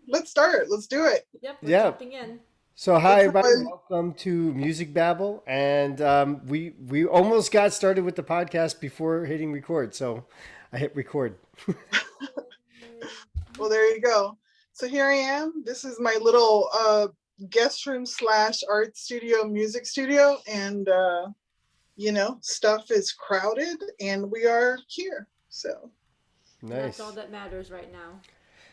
let's start. Let's do it. Yep, we're Yeah. jumping in. So hi It's everybody, welcome to Music Babble, and we almost got started with the podcast before hitting record. So I hit record. well, there you go. So here I am. This is my little guest room slash art studio, music studio, and stuff is crowded, and we are here. So And that's all Nice. that matters right now.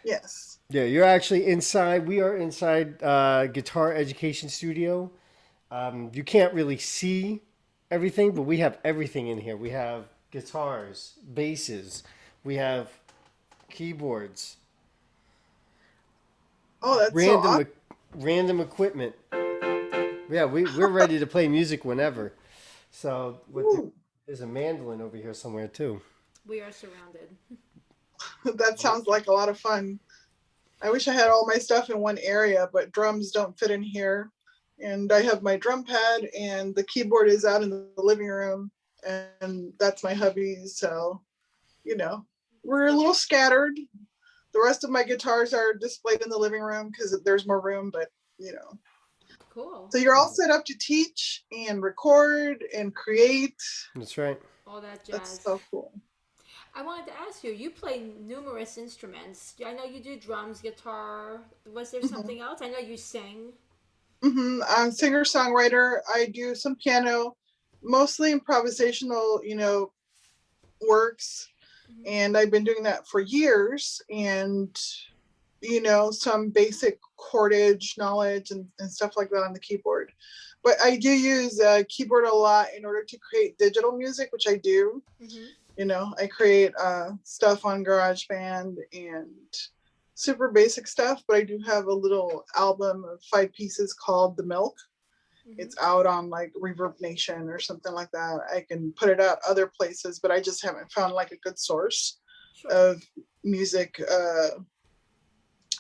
yes. Yeah, you're actually inside. We are inside Guitar Education Studio. You can't really see everything, but we have everything in here. We have guitars, basses, we have keyboards, Oh, that's so random awesome. e- random equipment. Yeah, we're ready to play music whenever. So there's a mandolin over here somewhere too. We are surrounded. That sounds like a lot of fun. I wish I had all my stuff in one area, but drums don't fit in here. And I have my drum pad, and the keyboard is out in the living room, and that's my hubby. So, you know, we're a little scattered. The rest of my guitars are displayed in the living room because there's more room, but you know. Cool. So you're all set up to teach and record and create. That's right. All that That's jazz. so cool. I wanted to ask you, you play numerous instruments. I know you do drums, guitar. Was there Mm-hmm. something else? I know you sing. I'm a singer songwriter. I do some piano, mostly improvisational, works. Hmm. And I've been doing that for years. And, some basic chordage knowledge and stuff like that on the keyboard. But I do use keyboard a lot in order to create digital music, which I do. Hmm. I create stuff on GarageBand and super basic stuff, but I do have a little album of 5 pieces called The Milk. Hmm. It's out on like Reverb Nation or something like that. I can put it out other places, but I just haven't found like a good source Sure. of music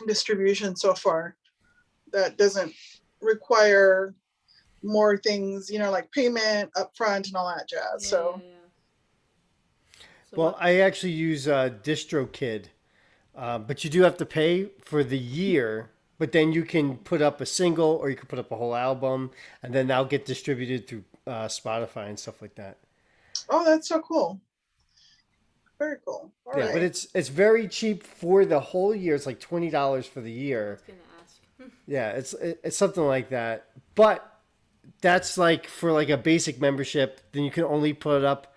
distribution so far that doesn't require more things, like payment upfront and all that jazz. Yeah, yeah, So yeah. So Well, what? I actually use DistroKid, but you do have to pay for the year. But then you can put up a single, or you can put up a whole album, and then that'll get distributed through Spotify and stuff like that. oh, that's so cool. Very cool. All Yeah, but right. it's very cheap for the whole year. It's like $20 for the I year. was gonna ask. Yeah, it's something like that. But that's like for like a basic membership. Then you can only put it up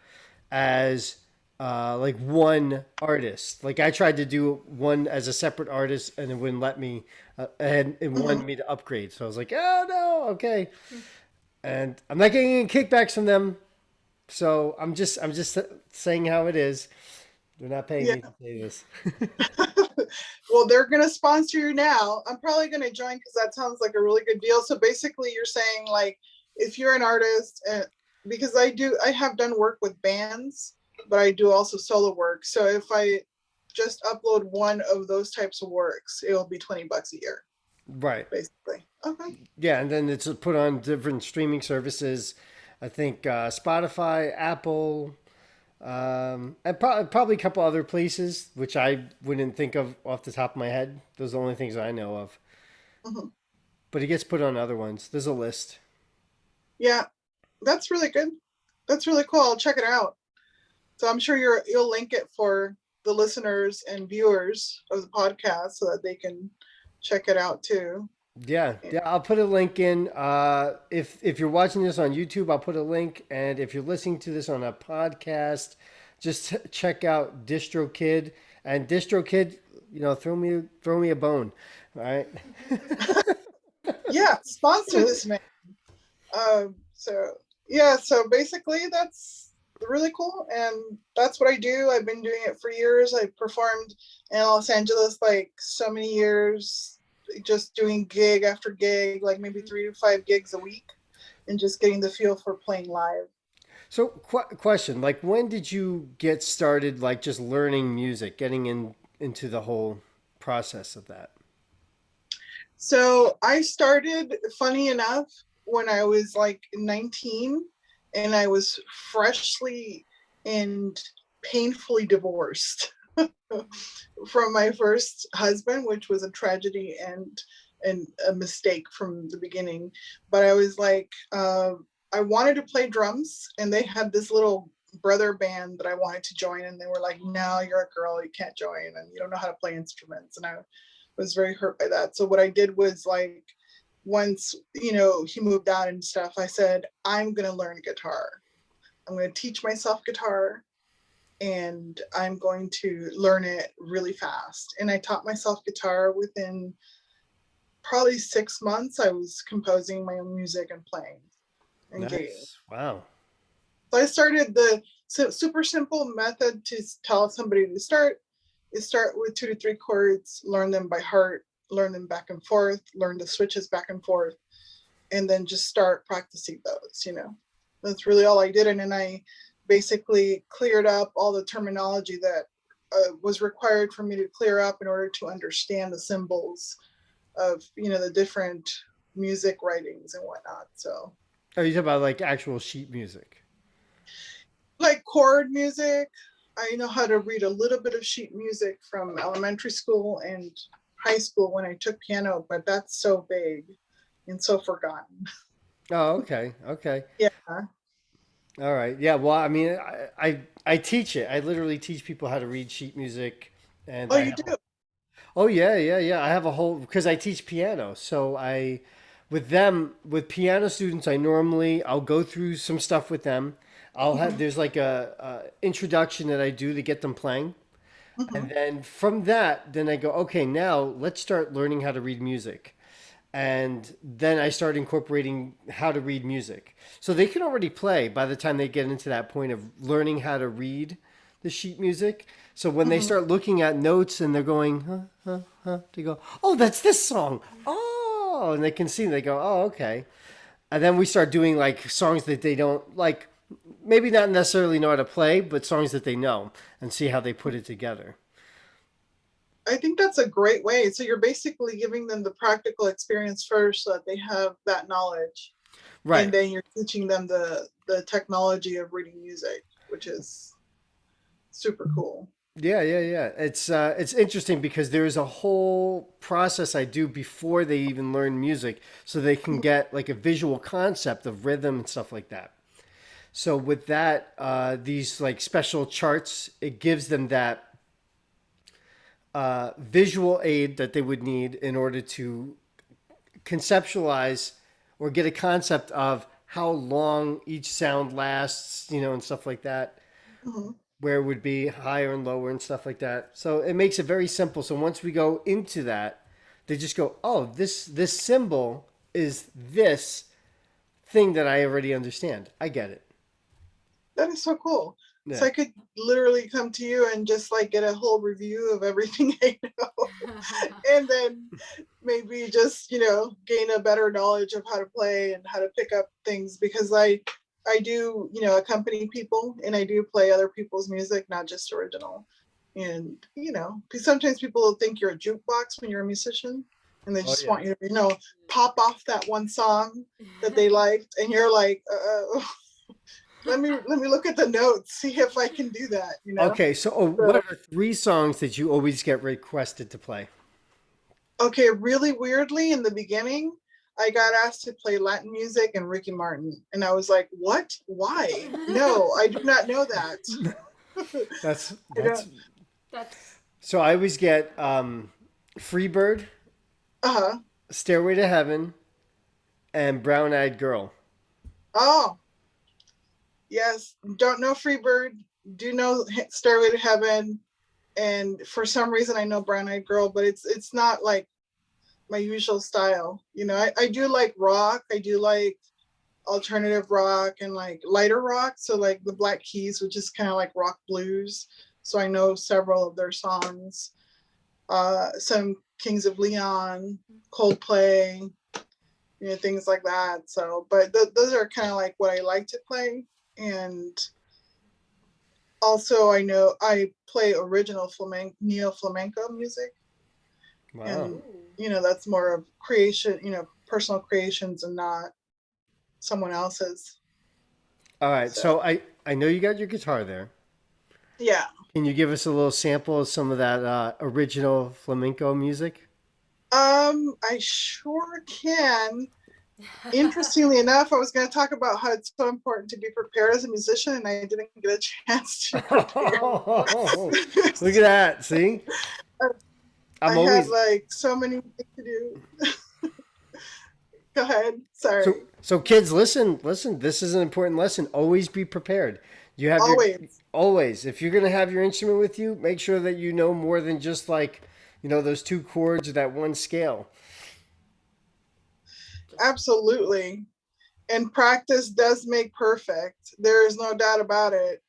as like one artist. Like I tried to do one as a separate artist, and it wouldn't let me, and it Mhm. wanted me to upgrade. So I was like, oh no, okay. And I'm not getting any kickbacks from them, so I'm just saying how it is. They're not paying Yeah. me to say this. Well, they're going to sponsor you now. I'm probably going to join because that sounds like a really good deal. So basically, you're saying like if you're an artist, and because I have done work with bands, but I do also solo work. So if I just upload one of those types of works, it'll be $20 a year, Right. basically. Okay. Yeah, and then it's put on different streaming services. I think Spotify, Apple, and probably a couple other places, which I wouldn't think of off the top of my head. Those are the only things I know of. Mhm. But it gets put on other ones. There's a list. Yeah, that's really good. That's really cool. I'll check it out. So I'm sure you'll link it for the listeners and viewers of the podcast so that they can check it out too. Yeah, yeah. I'll put a link in. If you're watching this on YouTube, I'll put a link, and if you're listening to this on a podcast, just check out DistroKid and DistroKid. Throw me a bone. All right. Yeah, sponsor this man. So yeah, so basically that's really cool, and that's what I do. I've been doing it for years. I performed in Los Angeles like so many years, just doing gig after gig, like maybe Hmm. 3 to 5 gigs a week, and just getting the feel for playing live. So, question: like, when did you get started? Like, just learning music, getting into the whole process of that. So I started, funny enough, when I was like 19, and I was freshly and painfully divorced. from my first husband, which was a tragedy and a mistake from the beginning. But I was like, I wanted to play drums, and they had this little brother band that I wanted to join, and they were like, "No, you're a girl, you can't join, and you don't know how to play instruments." And I was very hurt by that. So what I did was like, once he moved out and stuff, I said, I'm gonna learn guitar. I'm gonna teach myself guitar, and I'm going to learn it really fast. And I taught myself guitar within probably 6 months. I was composing my own music and playing and gigging. Nice. Wow. So I started the super simple method to tell somebody to start is start with 2 to 3 chords, learn them by heart, learn them back and forth, learn the switches back and forth, and then just start practicing those. That's really all I did. And then I basically cleared up all the terminology that was required for me to clear up in order to understand the symbols of, the different music writings and whatnot. So Oh, you talk about like actual sheet music. like chord music, I know how to read a little bit of sheet music from elementary school and high school when I took piano, but that's so vague and so forgotten. Oh, okay. Okay. Yeah. All right. Yeah. Well, I mean, I teach it. I literally teach people how to read sheet music, and Oh, I you have. do? Oh yeah, yeah, yeah. I have a whole because I teach piano. So with piano students, I'll go through some stuff with them. I'll have Hmm. there's like a introduction that I do to get them playing, Hmm. and then from that, then I go, okay, now let's start learning how to read music. And then I start incorporating how to read music. So they can already play by the time they get into that point of learning how to read the sheet music. So when they Hmm. start looking at notes and they're going, they go, oh, that's this song. Oh, and they can see, they go, oh, okay. And then we start doing like songs that they don't like, maybe not necessarily know how to play, but songs that they know and see how they put it together. I think that's a great way. So you're basically giving them the practical experience first so that they have that knowledge. And Right. then you're teaching them the technology of reading music, which is super cool. Yeah, yeah, yeah. It's interesting because there's a whole process I do before they even learn music, so they can get like a visual concept of rhythm and stuff like that. So with that, these like special charts, it gives them that visual aid that they would need in order to conceptualize or get a concept of how long each sound lasts, and stuff like that. Mhm. Where it would be higher and lower and stuff like that. So it makes it very simple. So once we go into that, they just go, "Oh, this symbol is this thing that I already understand. I get it." That is so cool. So Yeah. I could literally come to you and just like get a whole review of everything I know. And then maybe just, gain a better knowledge of how to play and how to pick up things because I do, accompany people and I do play other people's music, not just original. And, because sometimes people will think you're a jukebox when you're a musician and they Oh just yeah. want you to, pop off that one song that they liked. And you're like, let me look at the notes, see if I can do that. Okay. So what So are 3 songs that you always get requested to play? okay, really weirdly in the beginning, I got asked to play Latin music and Ricky Martin. And I was like, what? Why? No, I do not know that. That's I don't that's That's so I always get Freebird, uh-huh. Stairway to Heaven, and Brown Eyed Girl. Oh, yes. Don't know Freebird, do know Stairway to Heaven. And for some reason I know Brown Eyed Girl, but it's not like my usual style. I do like rock. I do like alternative rock and like lighter rock. So like the Black Keys, which is kind of like rock blues. So I know several of their songs. Some Kings of Leon, Coldplay, things like that. So, but those are kind of like what I like to play. And also I know I play original neo flamenco music. Wow. And, ooh. that's more of creation, personal creations and not someone else's. All right. So, So I know you got your guitar there. Yeah. Can you give us a little sample of some of that original flamenco music? I sure can. Interestingly enough, I was going to talk about how it's so important to be prepared as a musician, and I didn't get a chance to prepare. Look at that. See? I I'm had always like so many things to do. Go ahead. so Sorry. so kids, listen, this is an important lesson. Always be prepared. You have your Always. always if you're going to have your instrument with you, make sure that you know more than just like, those two chords or that one scale. Absolutely. And practice does make perfect. There is no doubt about it.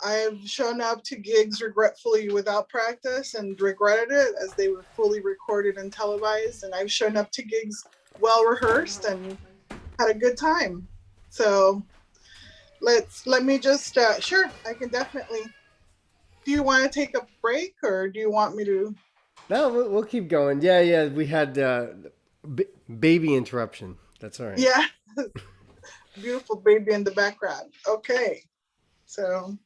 I've shown up to gigs regretfully without practice and regretted it as they were fully recorded and televised. And I've shown up to gigs well rehearsed and had a good time. So let me just sure, I can definitely. Do you want to take a break or do you want me to? No, we'll keep going. Yeah, yeah, we had baby interruption. That's all right. Yeah, beautiful baby in the background. Okay, so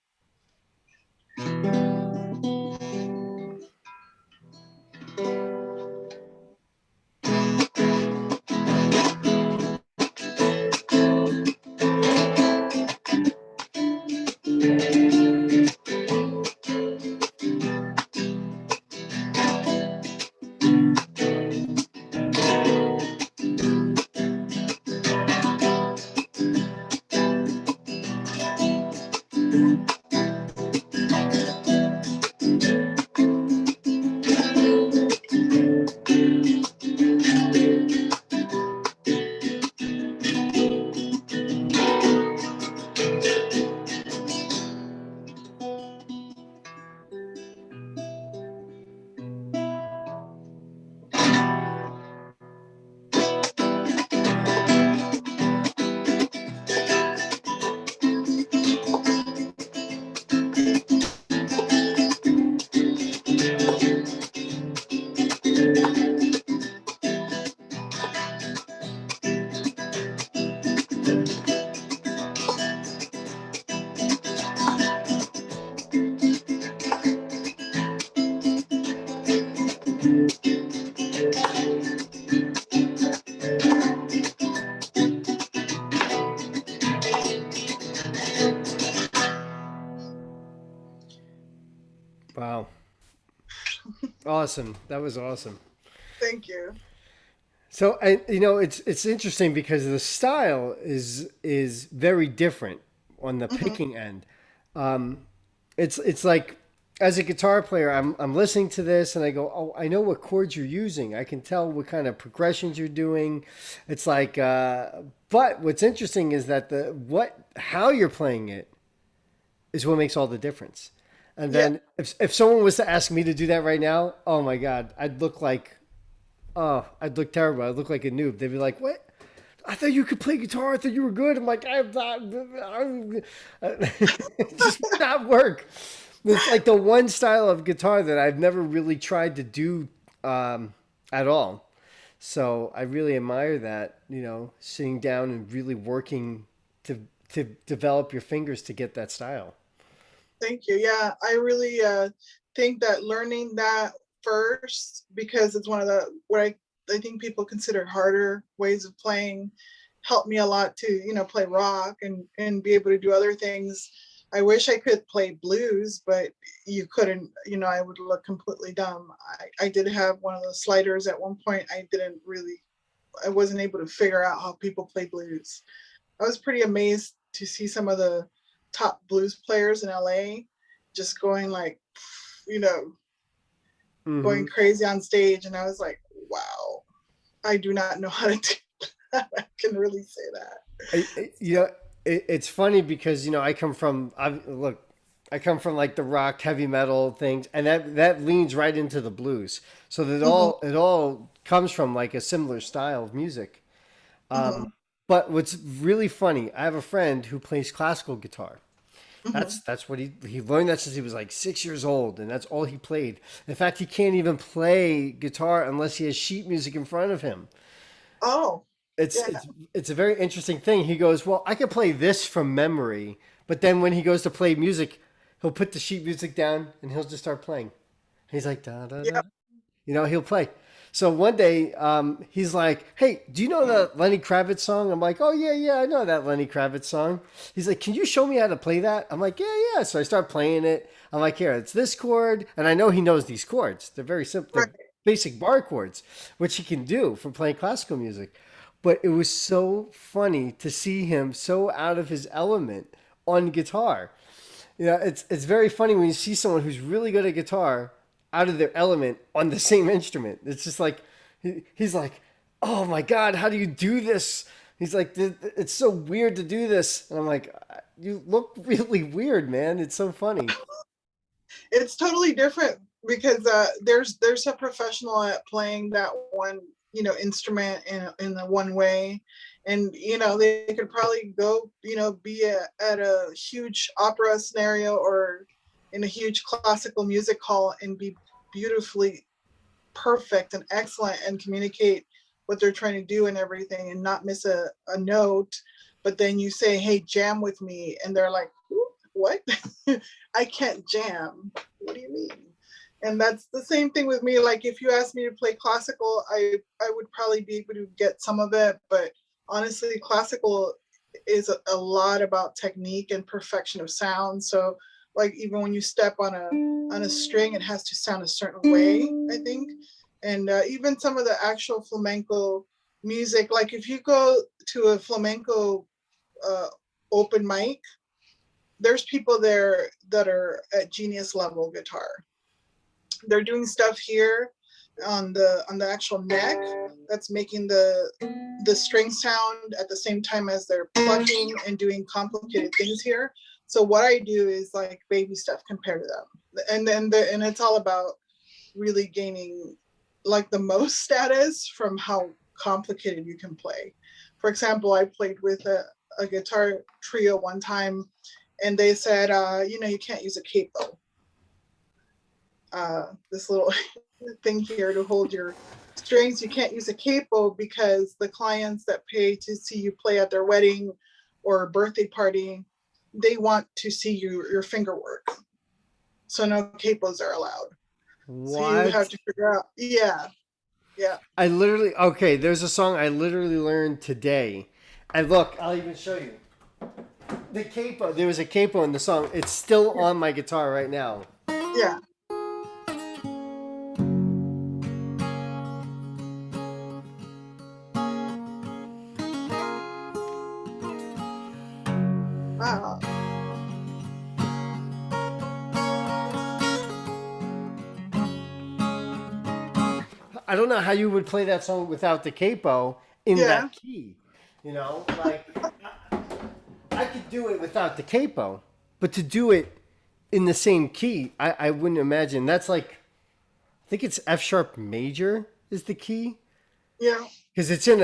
Wow. Awesome. That was awesome. thank you. So, it's interesting because the style is very different on the Hmm. picking end. It's like as a guitar player, I'm listening to this and I go, oh, I know what chords you're using. I can tell what kind of progressions you're doing. It's like, but what's interesting is that the what how you're playing it is what makes all the difference. And Yeah, then if someone was to ask me to do that right now, oh my god, I'd look terrible. I'd look like a noob. They'd be like, "What? I thought you could play guitar. I thought you were good." I'm like, "I'm not." It just would not work. It's like the one style of guitar that I've never really tried to do at all. So I really admire that. Sitting down and really working to to develop your fingers to get that style. thank you. Yeah, I really think that learning that first because it's one of the what I think people consider harder ways of playing helped me a lot to play rock and be able to do other things. I wish I could play blues, but you couldn't. I would look completely dumb. I did have one of those sliders at one point. I wasn't able to figure out how people play blues. I was pretty amazed to see some of the top blues players in LA just going like, you know, going Hmm. crazy on stage. And I was like, wow, I do not know how to do that. I can really say that. It's funny because I come from like the rock, heavy metal things, and that leans right into the blues. So that Hmm. all comes from like a similar style of music. Hmm. But what's really funny, I have a friend who plays classical guitar. Hmm. That's what he learned that since he was like 6 years old, and that's all he played. In fact, he can't even play guitar unless he has sheet music in front of him. Oh, it's yeah. it's it's a very interesting thing. He goes, "Well, I could play this from memory," but then when he goes to play music, he'll put the sheet music down and he'll just start playing. He's like da da da. Yeah. He'll play. So one day, he's like, "Hey, do you know the Lenny Kravitz song?" I'm like, "Oh yeah, yeah, I know that Lenny Kravitz song." He's like, "Can you show me how to play that?" I'm like, "Yeah, yeah." So I start playing it. I'm like, "Here, it's this chord," and I know he knows these chords. They're very simple, Right. they're basic bar chords, which he can do from playing classical music. But it was so funny to see him so out of his element on guitar. It's very funny when you see someone who's really good at guitar out of their element on the same instrument. It's just like he's like, "Oh my god, how do you do this?" He's like, "It's so weird to do this," and I'm like, "You look really weird, man. It's so funny." It's totally different because there's a professional at playing that one, instrument in the one way, and they could probably go, be at a huge opera scenario or in a huge classical music hall and be beautifully perfect and excellent and communicate what they're trying to do and everything and not miss a note. But then you say, "Hey, jam with me," and they're like, "What?" I can't jam. What do you mean? And that's the same thing with me. Like if you ask me to play classical, I would probably be able to get some of it, but honestly, classical is a lot about technique and perfection of sound. So like even when you step on a string, it has to sound a certain way, I think. And even some of the actual flamenco music, like if you go to a flamenco uh, open mic, there's people there that are at genius level guitar. They're doing stuff here on the actual neck that's making the string sound at the same time as they're plucking and doing complicated things here. So what I do is like baby stuff compared to them, and then and it's all about really gaining like the most status from how complicated you can play. For example, I played with a guitar trio one time, and they said, you can't use a capo, this little thing here to hold your strings. You can't use a capo because the clients that pay to see you play at their wedding or birthday party, they want to see your finger work. So no capos are allowed. So you have What? to figure out, yeah, yeah, Okay, there's a song I literally learned today. And look, I'll even show you. The capo, there was a capo in the song. It's still on my guitar right now. yeah. Uh, I don't know how you would play that song without the capo in yeah. that key. Like I could do it without the capo, but to do it in the same key, I wouldn't imagine. That's like, I think it's F sharp major is the key Yeah, because it's in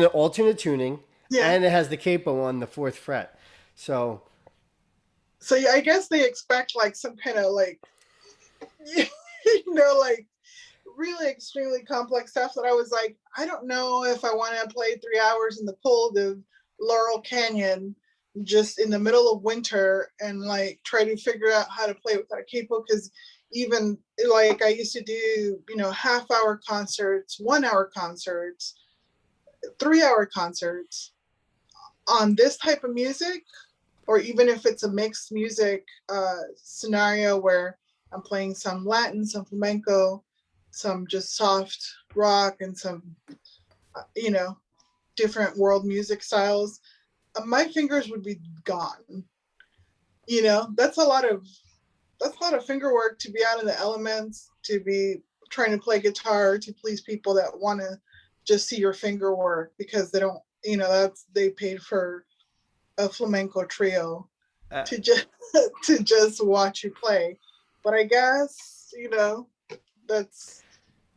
an alternate tuning yeah. and it has the capo on the fourth fret. So So yeah, I guess they expect like some kind of like, like really extremely complex stuff that I was like, I don't know if I want to play 3 hours in the cold of Laurel Canyon just in the middle of winter and like try to figure out how to play without a capo. Because even like I used to do, half-hour concerts, 1 hour concerts, 3 hour concerts on this type of music, or even if it's a mixed music scenario where I'm playing some Latin, some flamenco, some just soft rock, and some, you know, different world music styles, my fingers would be gone. That's a lot of finger work to be out in the elements, to be trying to play guitar to please people that want to just see your finger work because they don't, they paid for a flamenco trio uh, to just to just watch you play. But I guess, that's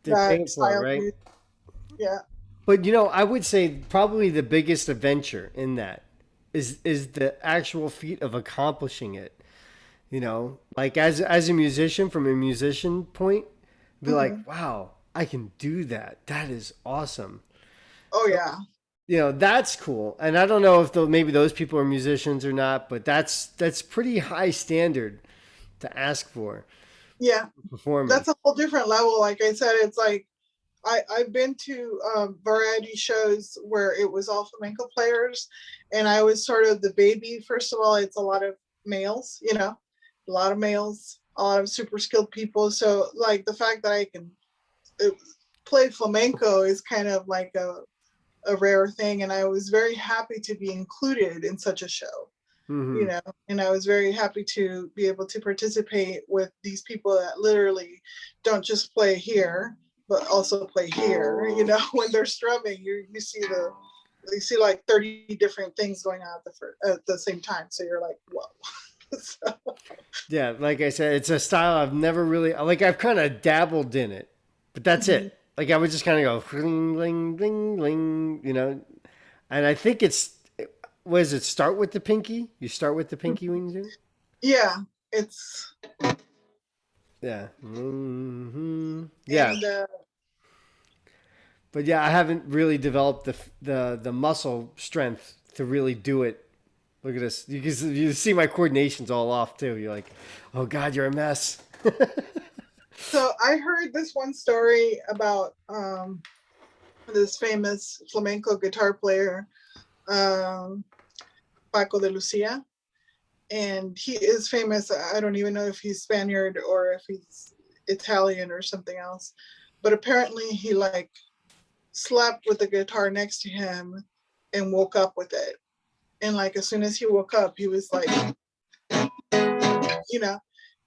they're that paying for it, style of right? music. Yeah. But I would say probably the biggest adventure in that is the actual feat of accomplishing it. Like as a musician, from a musician point, be Hmm. like, wow, I can do that. That is awesome. Oh yeah. That's cool. And I don't know if maybe those people are musicians or not, but that's pretty high standard to ask for Yeah, performance. that's a whole different level. Like I said, it's like I've been to variety shows where it was all flamenco players, and I was sort of the baby. First of all, it's a lot of males, a lot of males, a lot of super skilled people. So like the fact that I can uh, play flamenco is kind of like a rare thing, and I was very happy to be included in such a show. Hmm. And I was very happy to be able to participate with these people that literally don't just play here, but also play here. When they're strumming, you see like 30 different things going on at the same time. So you're like, whoa. So, Yeah, like I said, it's a style I've never really like. I've kind of dabbled in it, but that's mhm. it. Like I would just kind of go bling bling bling bling, And I think it's what does it start with the pinky? You start with the pinky when you do. Yeah, it's Yeah. Yeah. and But yeah, I haven't really developed the muscle strength to really do it. Look at this. You see my coordination's all off too. You're like, oh God, you're a mess. so I heard this one story about this famous flamenco guitar player, um, Paco de Lucia, and he is famous. I don't even know if he's Spaniard or if he's Italian or something else, but apparently he like slept with the guitar next to him and woke up with it. And like as soon as he woke up, he was like, you know.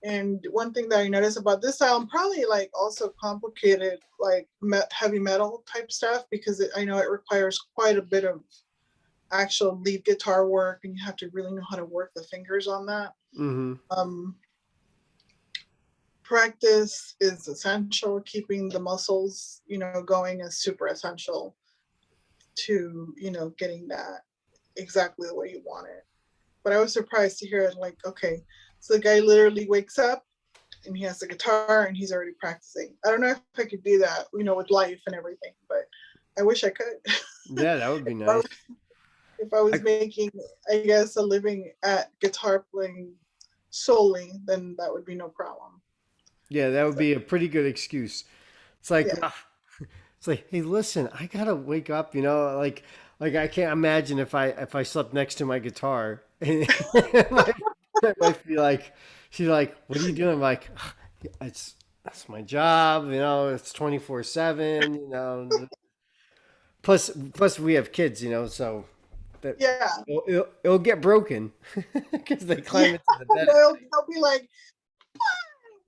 And one thing that I noticed about this album, probably like also complicated, like heavy metal type stuff, because I know it requires quite a bit of actual lead guitar work, and you have to really know how to work the fingers on that. Mm-hmm. Um, Practice is essential. Keeping the muscles, going is super essential to, getting that exactly the way you want it. But I was surprised to hear it like, okay, so the guy literally wakes up and he has the guitar and he's already practicing. I don't know if I could do that, with life and everything, but I wish I could. Yeah, that would be if, I, nice. if I I, was making, I guess, a living at guitar playing solely, then that would be no problem. yeah, that would So, be a pretty good excuse. It's like, yeah. it's like, hey, listen, I gotta wake up. Like I can't imagine if I slept next to my guitar. And my wife be like, she's like, what are you doing? I'm like, it's that's my job. It's 24/7. Plus we have kids. So that Yeah. it'll get broken because they Yeah. climb into the bed. They'll be like,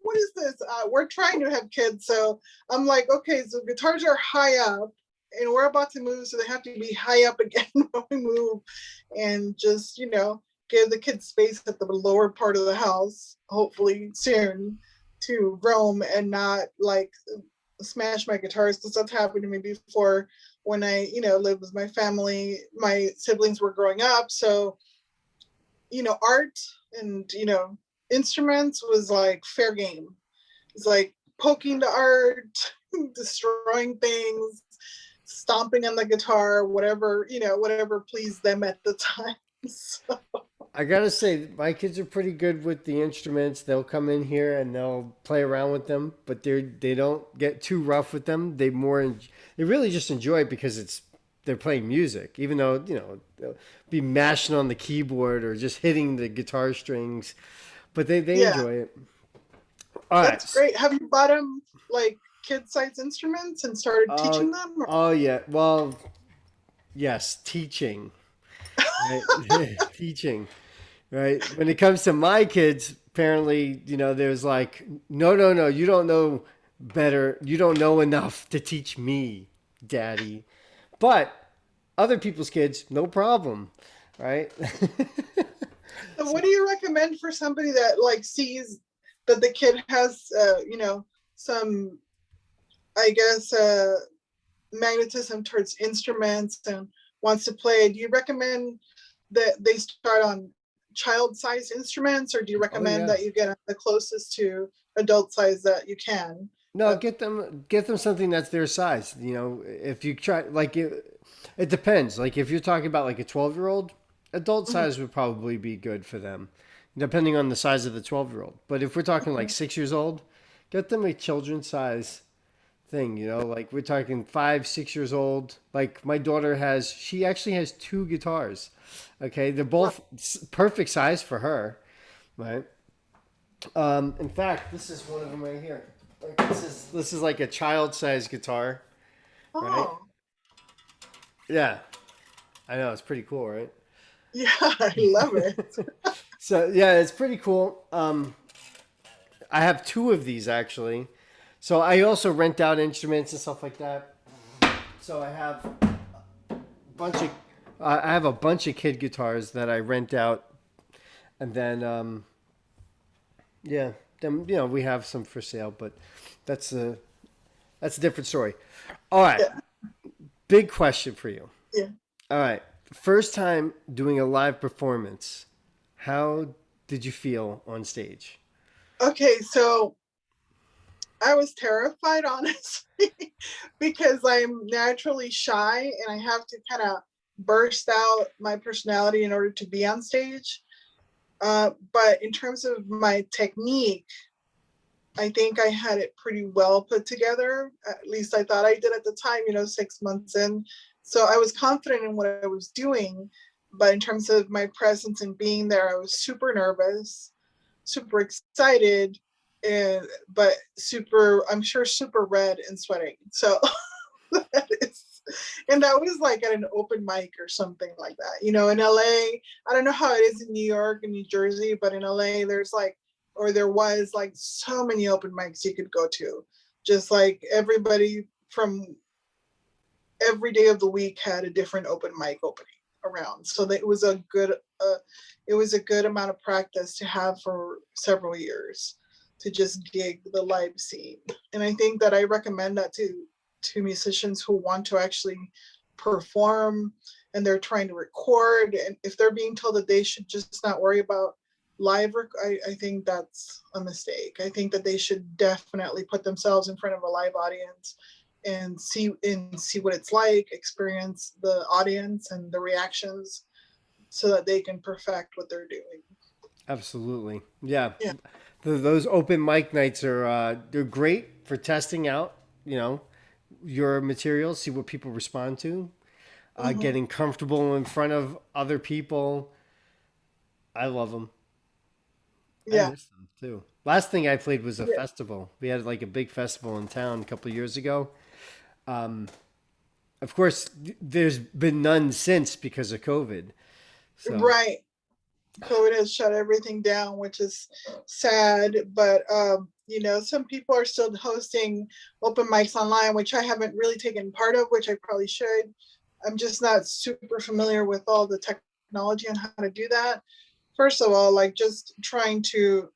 what is this? We're trying to have kids. So I'm like, okay, so guitars are high up and we're about to move. So they have to be high up again when we move, and just, give the kids space at the lower part of the house, hopefully soon, to roam and not like smash my guitars, because that's happened to me before when I, lived with my family. My siblings were growing up. So, art and, instruments was like fair game. It's like poking the art, destroying things, stomping on the guitar, whatever pleased them at the time. So, I gotta say, my kids are pretty good with the instruments. They'll come in here and they'll play around with them, but they don't get too rough with them. They really just enjoy it because they're playing music, even though they'll be mashing on the keyboard or just hitting the guitar strings, but they yeah, enjoy it. All right. that's great. Have you bought them like kid-sized instruments and started Oh, teaching them? Or? oh yeah. Well, yes, teaching, right? Teaching. Right. When it comes to my kids, apparently, there's like, no, no, no, you don't know better. You don't know enough to teach me, daddy. But other people's kids, no problem. Right. So what do you recommend for somebody that like sees that the kid has, some, I guess, magnetism towards instruments and wants to play? Do you recommend that they start on child-sized instruments, or do you Oh, recommend that yes. you get the closest to adult size that you can? No, Uh, get them something that's their size. If you try, like it depends. Like if you're talking about like a 12-year-old, adult mhm. size would probably be good for them. depending on the size of the 12-year-old. But if we're talking like 6 years old, get them a children's size thing, like we're talking 5, 6 years old. Like my daughter she actually has two guitars. Okay. They're both perfect size for her. Right. In fact, this is one of them right here. Like this is like a child size guitar. Right. Oh, Yeah. I know. It's pretty cool, right? yeah, I love it. So yeah, it's pretty cool. I have two of these actually. So I also rent out instruments and stuff like that. So bunch of I have a bunch of kid guitars that I rent out, and then yeah, then we have some for sale, but that's a different story. All right, Yeah, big question for you. yeah. All right, first time doing a live performance, how did you feel on stage? Okay, so I was terrified, honestly, because I'm naturally shy and I have to kind of burst out my personality in order to be on stage. But in terms of my technique, I think I had it pretty well put together. At least I thought I did at the time, 6 months in. So I was confident in what I was doing. But in terms of my presence and being there, I was super nervous, super excited, but I'm sure super red and sweating. So that is, and that was like at an open mic or something like that. In LA, I don't know how it is in New York and New Jersey, but in LA, there was like so many open mics you could go to. Just like everybody from every day of the week had a different open mic opening around. So that it was a good amount of practice to have for several years to just gig the live scene. And I think that I recommend that to musicians who want to actually perform and they're trying to record. And if they're being told that they should just not worry about I think that's a mistake. I think that they should definitely put themselves in front of a live audience and see what it's like, experience the audience and the reactions so that they can perfect what they're doing. Absolutely, yeah. Yeah. Those open mic nights they're great for testing out, your material, see what people respond to, Hmm. getting comfortable in front of other people. I love them. I Yeah. miss them too. Last thing I played was a Yeah. festival. We had like a big festival in town a couple of years ago. Um, of course, there's been none since because of COVID. So, Right. COVID has shut everything down, which is sad. But some people are still hosting open mics online, which I haven't really taken part of, which I probably should. I'm just not super familiar with all the technology on how to do that. First of all, like just trying to,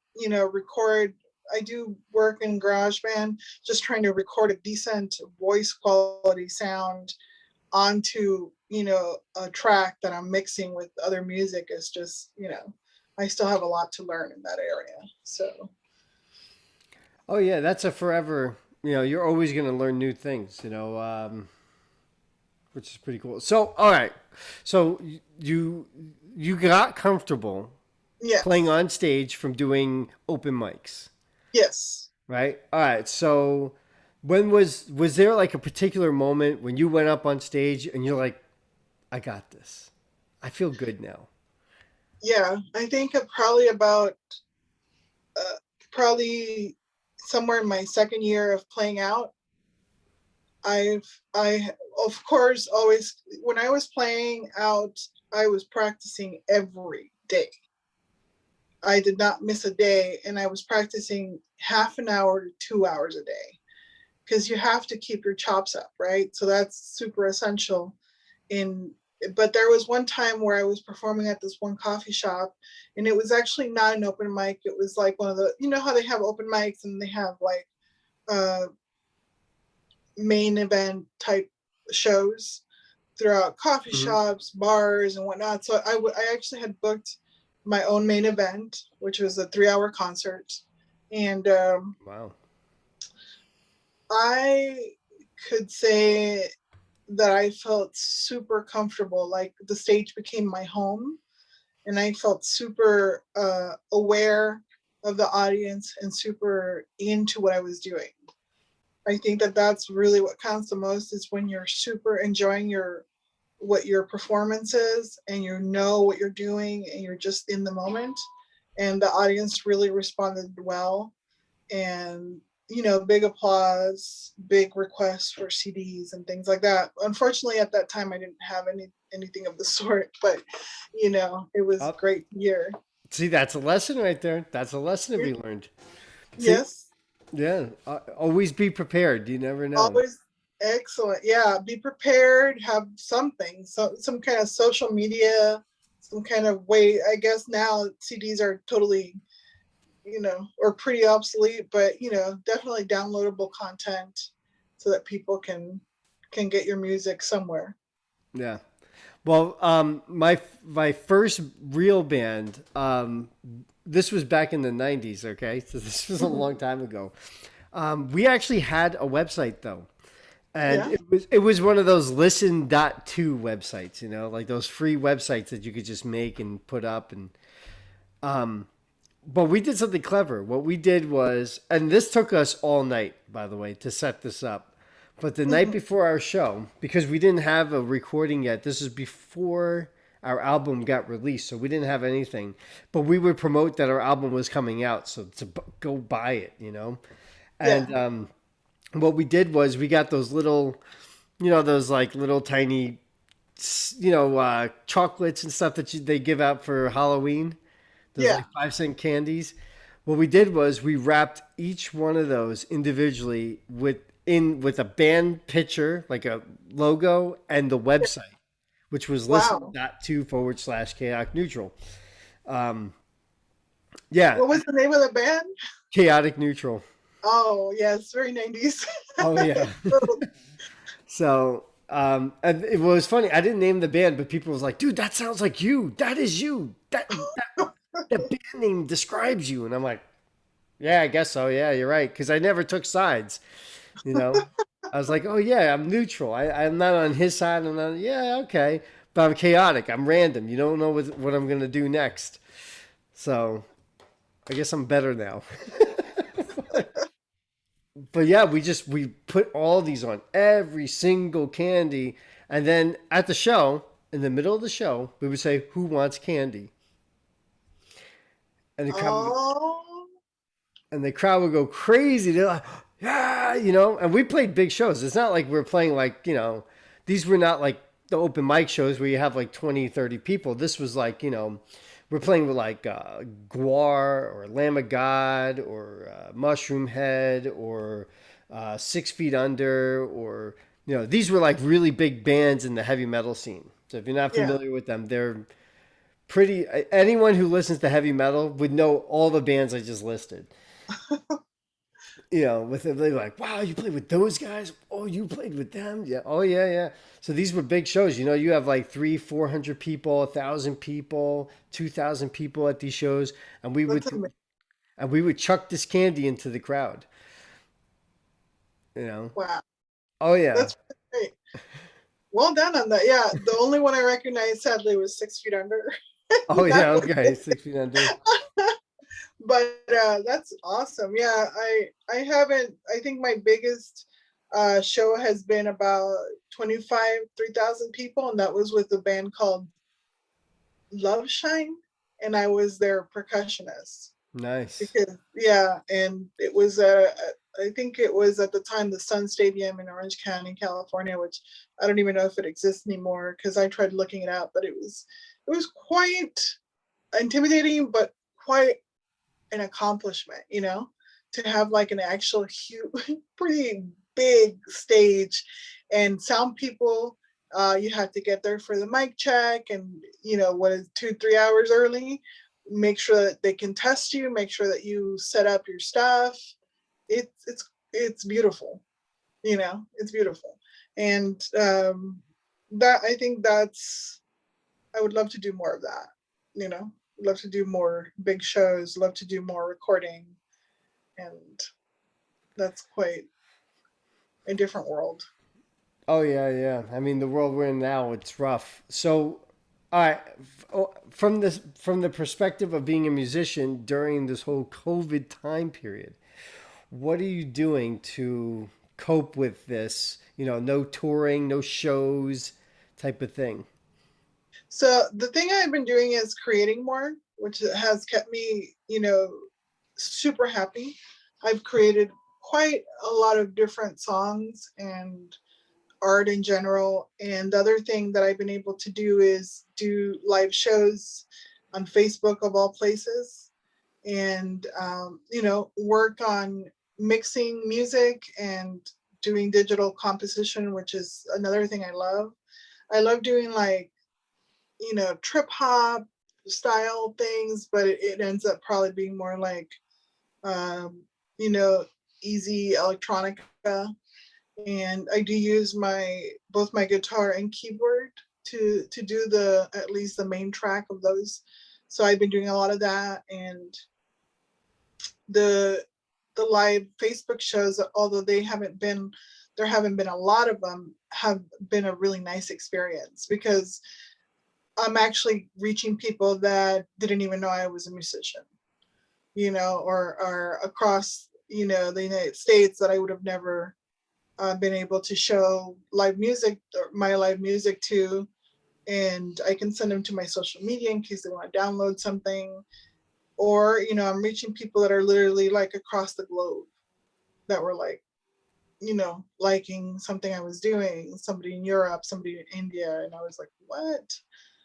record. I do work in GarageBand, just trying to record a decent voice quality sound onto a track that I'm mixing with other music is just I still have a lot to learn in that area. So oh yeah, that's a forever. You're always going to learn new things. Which is pretty cool. So, all right, so you got comfortable playing yes, on stage from doing open mics, yes, right? All right, so when was there like a particular moment when you went up on stage and you're like, I got this. I feel good now. yeah. I think probably about uh, probably somewhere in my second year of playing out. I of course always when I was playing out, I was practicing every day. I did not miss a day, and I was practicing half an hour to 2 hours a day because you have to keep your chops up, right? So that's super essential. In but there was one time where I was performing at this one coffee shop, and it was actually not an open mic. It was like one of the how they have open mics and they have like uh, main event type shows throughout coffee Hmm. shops, bars, and whatnot. So I actually had booked my own main event, which was a 3 hour concert. And Wow. I could say that I felt super comfortable. Like the stage became my home. and I felt super aware of the audience and super into what I was doing. I think that that's really what counts the most, is when you're super enjoying your what your performance is, and you know what you're doing, and you're just in the moment, and the audience really responded well. And big applause, big requests for CDs and things like that. Unfortunately, at that time I didn't have anything of the sort, but it was a Up. great year. See, that's a lesson right there. That's a lesson to be learned. See, Yes. yeah, always be prepared. You never know. Always. Excellent. Yeah, be prepared, have something, so some kind of social media, some kind of way. I guess now CDs are totally, or pretty obsolete, but definitely downloadable content so that people can get your music somewhere. Yeah. Well, my first real band, this was back in the '90s. Okay, so this was a long time ago. We actually had a website though, and Yeah. it was one of those listen.to websites, like those free websites that you could just make and put up. And but we did something clever. What we did was, and this took us all night, by the way, to set this up. But the night Mhm. before our show, because we didn't have a recording yet, this is before our album got released, so we didn't have anything. But we would promote that our album was coming out, so to go buy it. Yeah. And what we did was we got those little, those like little tiny, chocolates and stuff that they give out for Halloween. Those Yeah. like 5 cent candies. What we did was we wrapped each one of those individually with a band picture, like a logo, and the website, which was Wow. listen.to/chaotic neutral. Um, yeah, What was the name of the band? chaotic neutral. Oh, yes, very 90s. Oh yeah. So and it was funny. I didn't name the band, but people was like, "Dude, that sounds like you. That is you. That band name describes you." And I'm like, "Yeah, I guess so. Yeah, you're right." Because I never took sides. You know, I was like, "Oh yeah, I'm neutral. I'm not on his side. I'm not. Yeah, okay, but I'm chaotic. I'm random. You don't know what I'm gonna do next." So I guess I'm better now. But yeah, we put all these on every single candy, and then at the show, in the middle of the show, we would say, "Who wants candy?" And the crowd would, Oh, and the crowd would go crazy. They're like, "Yeah," And we played big shows. It's not like we're playing like these were not like the open mic shows where you have like 20, 30 people. This was like we're playing with like Guar or Lamb of God or Mushroom Head or 6 Feet Under or these were like really big bands in the heavy metal scene. So if you're not yeah. familiar with them, they're pretty. Anyone who listens to heavy metal would know all the bands I just listed. With them, they're like, "Wow, you played with those guys? Oh, you played with them? Yeah. Oh, yeah, yeah." So these were big shows. You have like 400 people, 1,000 people, 2,000 people at these shows, and we would That's amazing. and we would chuck this candy into the crowd. You know? Wow. Oh yeah. That's great. Well done on that. Yeah, the only one I recognized sadly was 6 Feet Under. Oh That yeah. was Okay. 6 feet under. but that's awesome. Yeah, I haven't. I think my biggest show has been about 25, 3,000 people, and that was with a band called Love Shine, and I was their percussionist. Nice. Because yeah, and it was I think it was at the time the Sun Stadium in Orange County, California, which I don't even know if it exists anymore because I tried looking it up, but it was quite intimidating, but quite an accomplishment, to have like an actual huge, pretty big stage and sound people. You have to get there for the mic check, and what is 2, 3 hours early. Make sure that they can test you. Make sure that you set up your stuff. It's beautiful. It's beautiful, and that I think that's. I would love to do more of that. Love to do more big shows. Love to do more recording, and that's quite a different world. Oh yeah, yeah. I mean, the world we're in now, it's rough. So All right, from the perspective of being a musician during this whole COVID time period, what are you doing to cope with this? You know, no touring, no shows, type of thing. So the thing I've been doing is creating more, which has kept me, super happy. I've created quite a lot of different songs and art in general. And the other thing that I've been able to do is do live shows on Facebook of all places, and work on mixing music and doing digital composition, which is another thing I love. I love doing like trip hop style things, but it ends up probably being more like um, you know easy electronica. And I do use my both my guitar and keyboard to do the at least the main track of those. So I've been doing a lot of that, and the the live Facebook shows, although there haven't been a lot of them, have been a really nice experience because I'm actually reaching people that didn't even know I was a musician, or across, the United States that I would have never been able to show live music or my live music to. And I can send them to my social media in case they want to download something. Or, I'm reaching people that are literally like across the globe that were like, liking something I was doing, somebody in Europe, somebody in India. And I was like, what?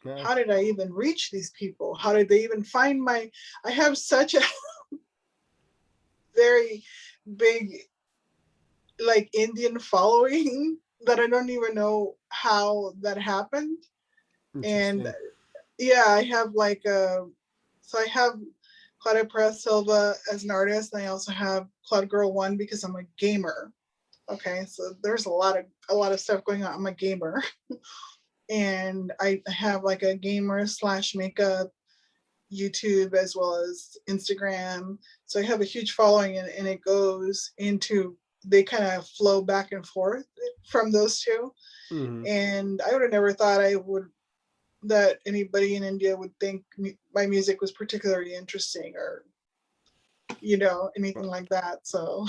No. How did I even reach these people? How did they even find I have such a very big like Indian following that I don't even know how that happened. And Interesting. yeah, I have so I have Claudia Perez Silva as an artist, and I also have Cloud Girl One because I'm a gamer. Okay, so there's a lot of stuff going on. I'm a gamer, and I have like a gamer slash makeup YouTube as well as Instagram. So I have a huge following, and it goes into they kind of flow back and forth from those two. Hmm. And I would have never thought I would that anybody in India would think my music was particularly interesting or anything like that. So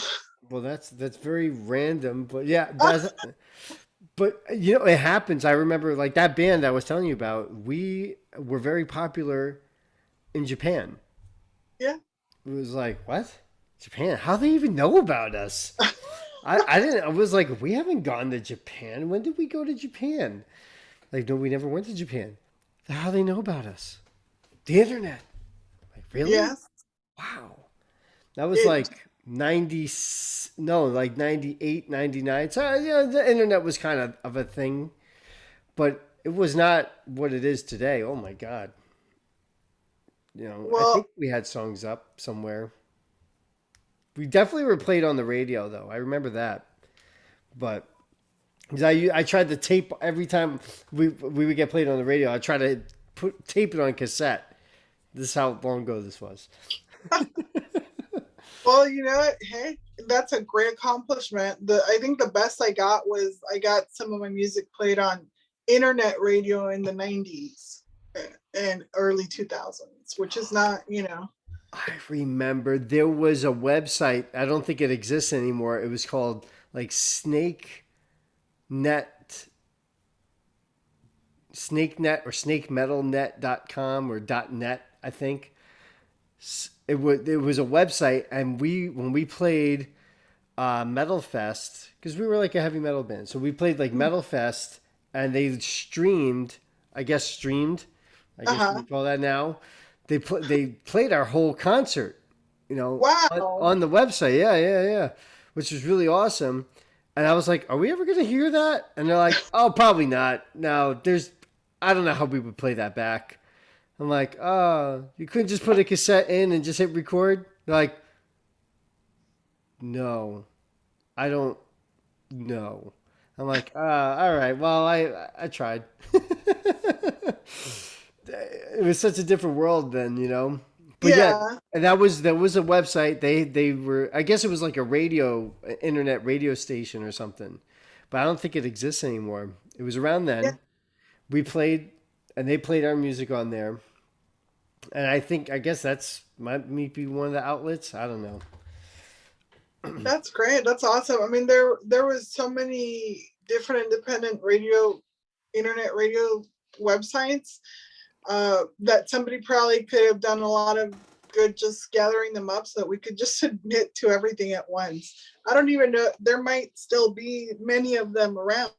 Well, that's very random, but yeah, that's but you know it happens. I remember like that band I was telling you about. We were very popular in Japan. yeah. It was like what Japan? How they even know about us? I didn't. I was like, we haven't gone to Japan. When did we go to Japan? Like, no, we never went to Japan. How they know about us? The internet. Like, really? Yes. Wow. That was It like 90, no, like 98, 99. So, yeah, the internet was kind of a thing, but it was not what it is today. Oh my God. You know, I think well we had songs up somewhere. We definitely were played on the radio, though. I remember that. But 'cause I tried to tape every time we would get played on the radio. I tried to tape it on cassette. This is how long ago this was. well, you know what? Hey, that's a great accomplishment. I think the best I got was I got some of my music played on internet radio in the 90s and early 2000s, which is not, I remember there was a website. I don't think it exists anymore. It was called like Net, SnakeNet or SnakeMetalNet.com or .net. I think it was a website, and when we played Metal Fest because we were like a heavy metal band, so we played like Metal Fest, and they streamed. I guess streamed. I guess we uh-huh. call that now. They played our whole concert, Wow. on the website. Yeah, yeah, yeah, which was really awesome. And I was like, "Are we ever gonna hear that?" And they're like, "Oh, probably not. No, I don't know how we would play that back." I'm like, "Oh, you couldn't just put a cassette in and just hit record?" They're like, "No, I don't know." I'm like, all right. Well, I tried." It was such a different world then, you know. But yeah, Yeah. and that was a website. They were, I guess it was like a internet radio station or something. But I don't think it exists anymore. It was around Yeah. then. We played and they played our music on there. And I guess that's might be one of the outlets. I don't know. That's great. That's awesome. I mean, there was so many different independent internet radio websites that somebody probably could have done a lot of good just gathering them up so that we could just submit to everything at once. I don't even know, there might still be many of them around,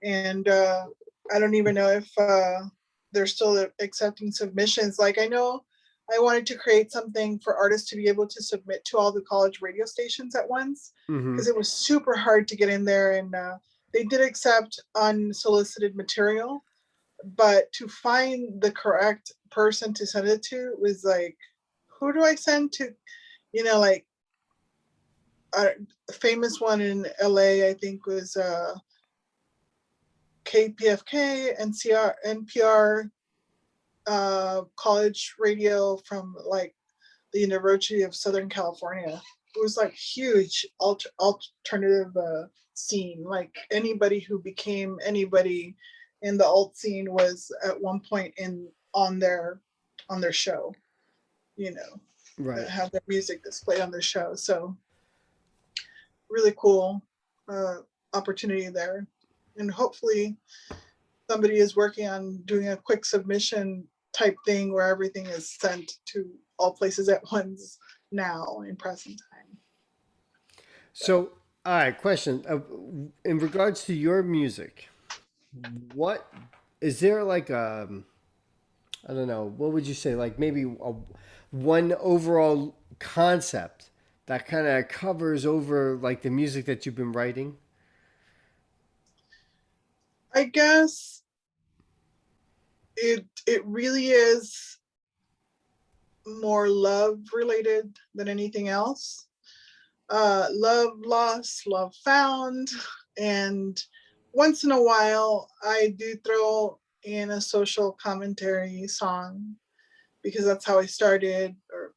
and I don't even know if they're still accepting submissions. Like, I know I wanted to create something for artists to be able to submit to all the college radio stations at once, Mm-hmm. because it was super hard to get in there, and they did accept unsolicited material, but to find the correct person to send it to was like, who do I send to? Like a famous one in LA, I think, was KPFK, NPR, college radio from like the University of Southern California. It was like huge alternative scene. Like anybody who became anybody in the alt scene was at one point on their show, Right. have their music displayed on their show. So really cool opportunity there. And hopefully somebody is working on doing a quick submission type thing where everything is sent to all places at once now in present time. So, all right, question. In regards to your music, what is there like I don't know, what would you say? Like maybe one overall concept that kind of covers over like the music that you've been writing? I guess it really is more love related than anything else. Love lost, love found, and once in a while I do throw in a social commentary song because that's how I started. Or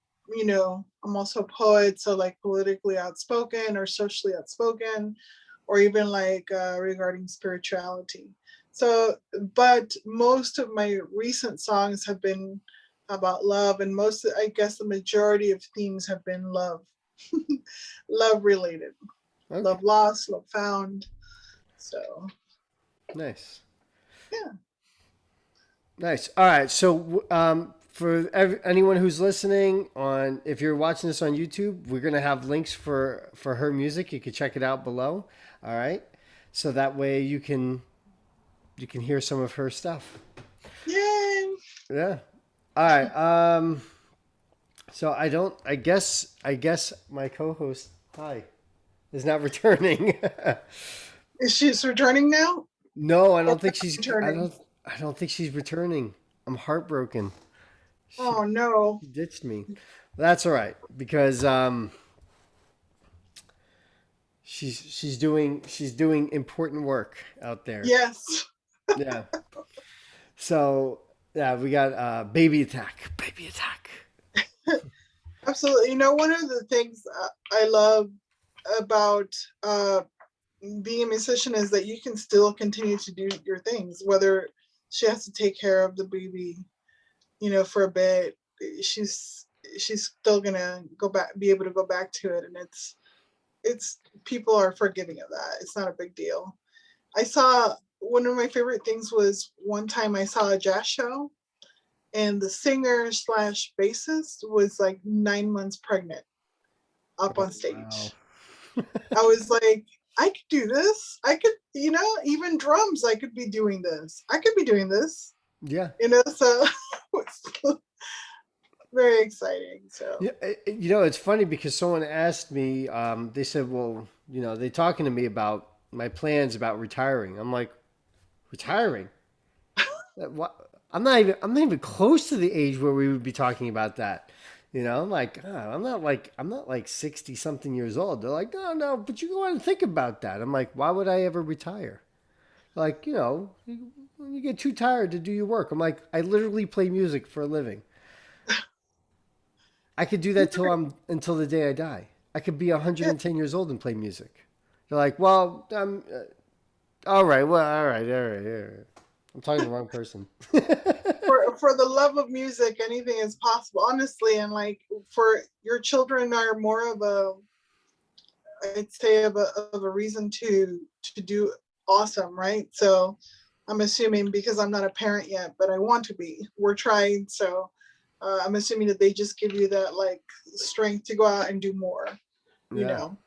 I'm also a poet, so like politically outspoken or socially outspoken, or even like regarding spirituality. So, but most of my recent songs have been about love, and I guess the majority of themes have been love, love related, Okay, love lost, love found. So, nice. yeah. Nice. All right. So, for anyone who's listening on, if you're watching this on YouTube, we're gonna have links for her music. You can check it out below. All right. So that way you can hear some of her stuff. Yay! Yeah. All right. So I don't. I guess my co-host, hi, is not returning. Is she returning now? No, I Or don't think she's. returning? I don't think she's returning. I'm heartbroken. She Oh no. ditched me. That's all right because she's doing important work out there. Yes. Yeah. So yeah, we got baby attack. Baby attack. Absolutely. One of the things I love about being a musician is that you can still continue to do your things, whether she has to take care of the baby, for a bit. She's still gonna be able to go back to it, and it's people are forgiving of that. It's not a big deal. I saw one of my favorite things was one time I saw a jazz show, and the singer slash bassist was like 9 months pregnant up on Wow. stage. I was like, I could do this. I could, even drums, I could be doing this. I could be doing this, Yeah. so it's very exciting. So, Yeah, it's funny because someone asked me. They said, "Well, they're talking to me about my plans about retiring." I'm like, "Retiring? What? I'm not even close to the age where we would be talking about that." I'm like, I'm not like 60 something years old. They're like, no, no, but you go on and think about that. I'm like, why would I ever retire? Like, when you get too tired to do your work. I'm like, I literally play music for a living. I could do that until the day I die. I could be yeah, 110 years old and play music. They're like, well, all right, well, all right, all right, all right. I'm talking to the wrong person. For the love of music, anything is possible, honestly. And like, for your children are more of a, I'd say, of a reason to do awesome, right? So I'm assuming, because I'm not a parent yet, but I want to be. We're trying, so I'm assuming that they just give you that like strength to go out and do more, you Yeah. know,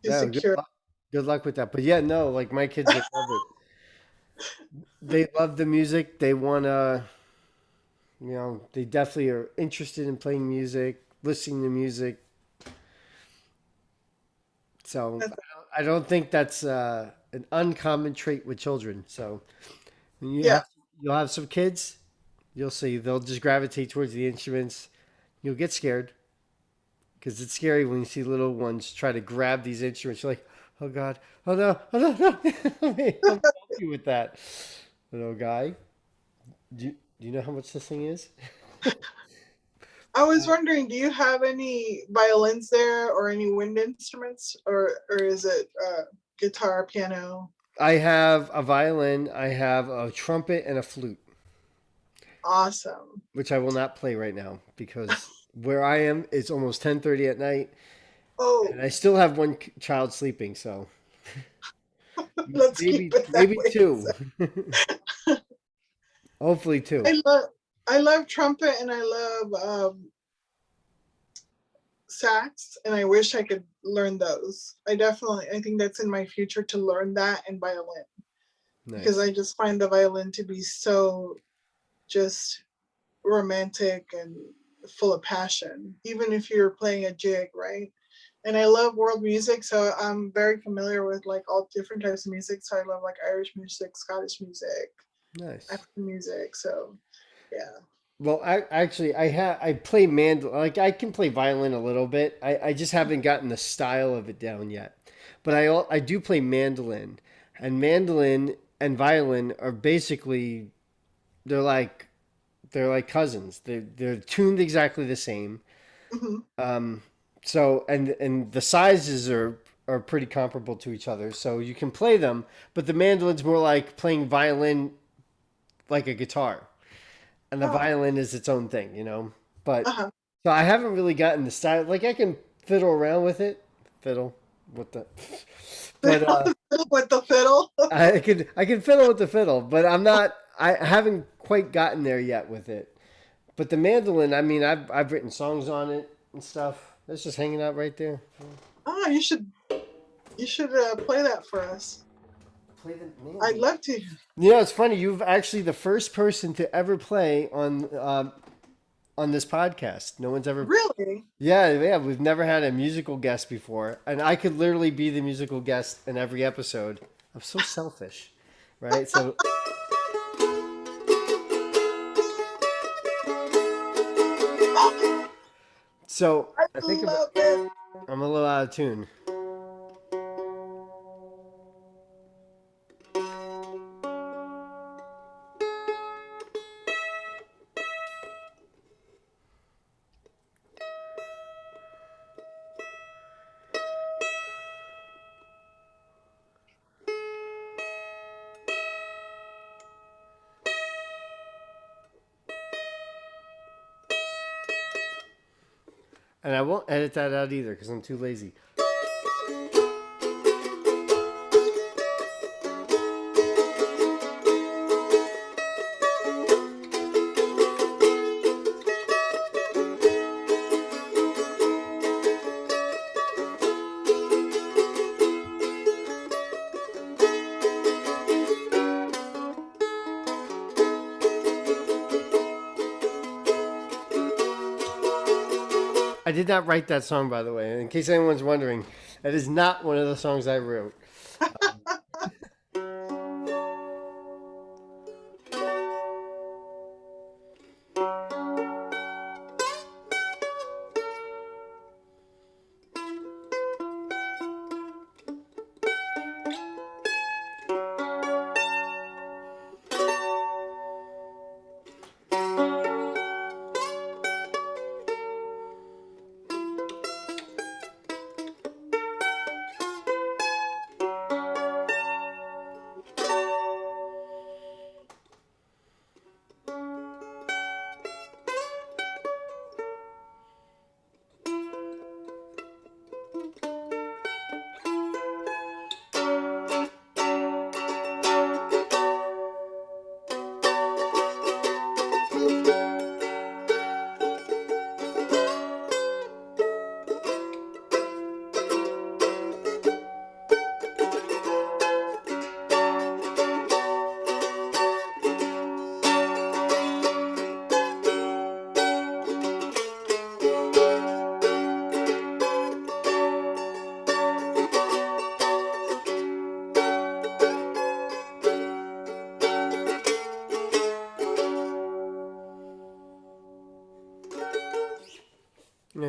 to Yeah. Good secure. luck. Good luck with that. But yeah, no, like my kids, they love it. They love the music. They want to, they definitely are interested in playing music, listening to music. So I don't think that's an uncommon trait with children. So when Yeah, you'll have some kids, you'll see they'll just gravitate towards the instruments. You'll get scared because it's scary when you see little ones try to grab these instruments. You're like, oh God, oh no, oh no, no. Let me help you with that, little guy. Do you know how much this thing is? I was wondering, do you have any violins there or any wind instruments, or is it guitar, piano? I have a violin, I have a trumpet, and a flute, Awesome. which I will not play right now because where I am, it's almost 10:30 at night, and Oh, I still have one child sleeping. So let's keep it that maybe way. two, hopefully two. I love I love trumpet, and I love sax, and I wish I could learn those. I think that's in my future, to learn that and violin, because Nice. I just find the violin to be so just romantic and full of passion, even if you're playing a jig, right? And I love world music, so I'm very familiar with like all different types of music. So I love like Irish music, Scottish music, Nice. African music. So yeah. Well, I play mandolin. Like I can play violin a little bit. I just haven't gotten the style of it down yet. But I do play mandolin, and mandolin and violin are basically they're like they're like cousins. They're tuned exactly the same. Mhm. Um, so and the sizes are pretty comparable to each other. So you can play them, but the mandolin's more like playing violin like a guitar, and the Oh, violin is its own thing, But uh-huh. so I haven't really gotten the style. Like I can fiddle around with it, fiddle with the, but With the fiddle. I can fiddle with the fiddle, but I haven't quite gotten there yet with it. But the mandolin, I mean, I've written songs on it and stuff. It's just hanging out right there. Oh, you should play that for us. Play the I'd mandolin. love to. It's funny. You've actually the first person to ever play on this podcast. No one's ever. Really? Yeah, yeah. We've never had a musical guest before, and I could literally be the musical guest in every episode. I'm so selfish, right? So I I think love it. I'm a little out of tune. And I won't edit that out either because I'm too lazy. I did not write that song, by the way. In case anyone's wondering, that is not one of the songs I wrote.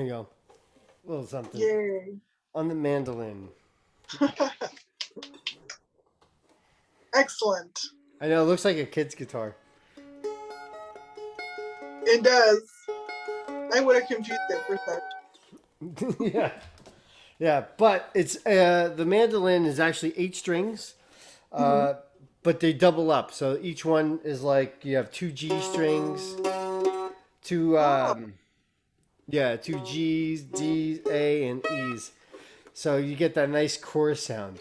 you go. A little something Yay. on the mandolin. Excellent. I know it looks like a kid's guitar. It does. I would have confused it for such. Yeah, yeah, but it's the mandolin is actually 8 strings, Mhm. but they double up. So each one is like you have 2 G strings, two Oh, yeah, 2 Gs, Ds, A, and E's. So you get that nice chorus sound.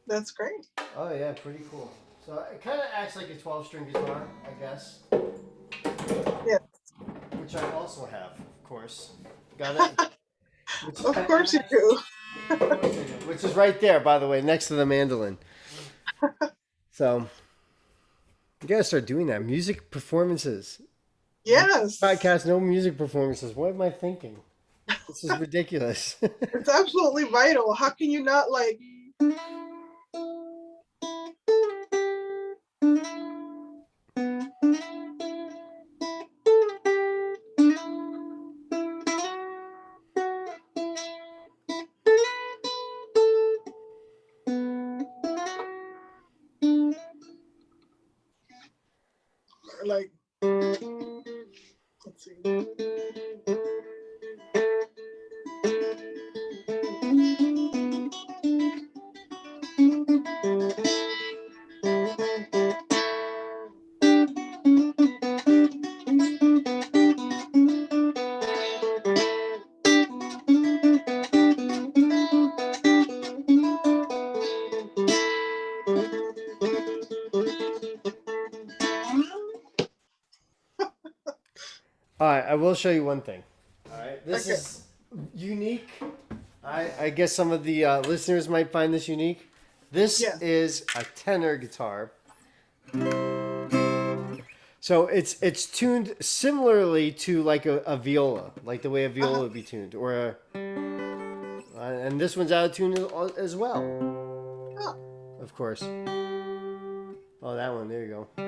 that's great. Oh yeah, pretty cool. So it kind of acts like a 12-string guitar, I guess, Yeah. which I also have, of course. Got it. Which, Of course you do. which is right there, by the way, next to the mandolin. So you gotta start doing that. Music performances. Yes. Podcast, no music performances. What am I thinking? This is ridiculous. It's absolutely vital. How can you not like like let's see. All right, I will show you one thing. All right, this Okay. is unique. I guess some of the listeners might find this unique. This Yes. is a tenor guitar. So it's tuned similarly to like a viola, like the way a viola would be tuned, or and this one's out of tune as well, Oh, of course. Oh, that one. There you go.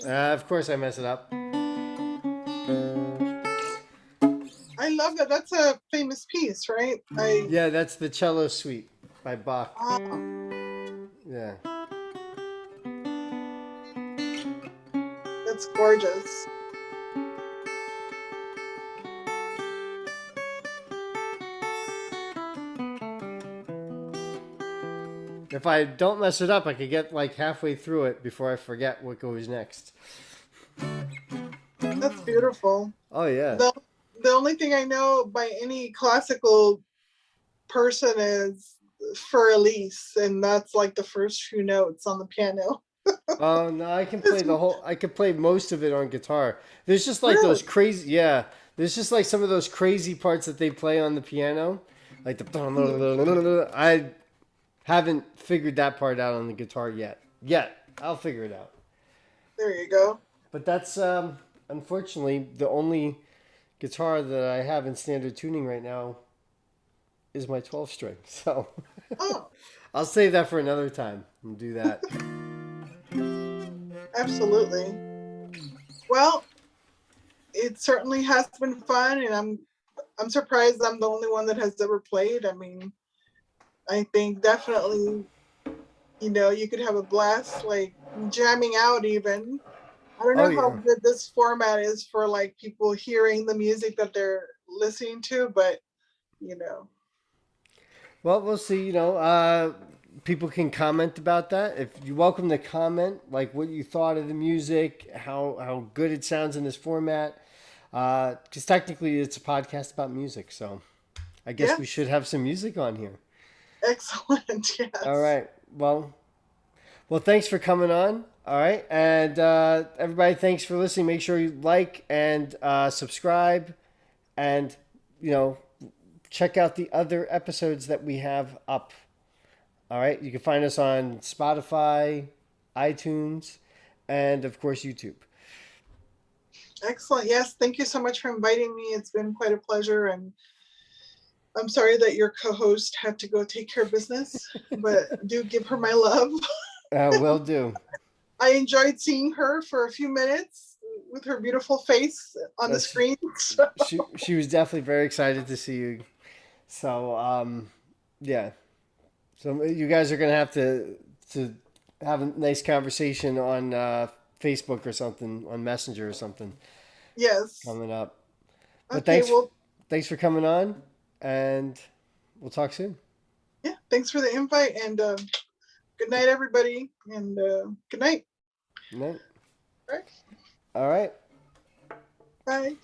Of course, I mess it up. I love that. That's a famous piece, right? Yeah, that's the cello suite by Bach. Ah, Yeah. that's gorgeous. If I don't mess it up, I could get like halfway through it before I forget what goes next. That's beautiful. Oh yeah. The the only thing I know by any classical person is for Elise, and that's like the first few notes on the piano. Oh no, I can play It's the whole. I can play most of it on guitar. There's just like those really crazy. Yeah. There's just like some of those crazy parts that they play on the piano, like the. I haven't figured that part out on the guitar yet. I'll figure it out. there you go. But that's unfortunately the only guitar that I have in standard tuning right now is my 12 string. So Oh, I'll save that for another time and do that. absolutely. Well, it certainly has been fun, and I'm surprised I'm the only one that has ever played. I mean, I think definitely, you could have a blast like jamming out even. I don't Oh know how yeah. good this format is for like people hearing the music that they're listening to, but you know, Well, we'll see. People can comment about that. If you're welcome to comment, like what you thought of the music, how good it sounds in this format. Because technically, it's a podcast about music, so I guess yeah, we should have some music on here. excellent. All Yes. right. Well, thanks for coming on. All right, and everybody, thanks for listening. Make sure you like and subscribe, and you know, check out the other episodes that we have up. All right, you can find us on Spotify, iTunes, and of course YouTube. Excellent. Yes, thank you so much for inviting me. It's been quite a pleasure, and I'm sorry that your co-host had to go take care of business, but do give her my love. Will do. I enjoyed seeing her for a few minutes with her beautiful face on the She, screen. she was definitely very excited to see you. So yeah. So you guys are gonna have to have a nice conversation on Facebook or something, on Messenger or something Yes. coming up. But Okay, well, thanks for coming on, and we'll talk soon. yeah, thanks for the invite, and good night, everybody, and good night. Good night. All right. All right. Bye.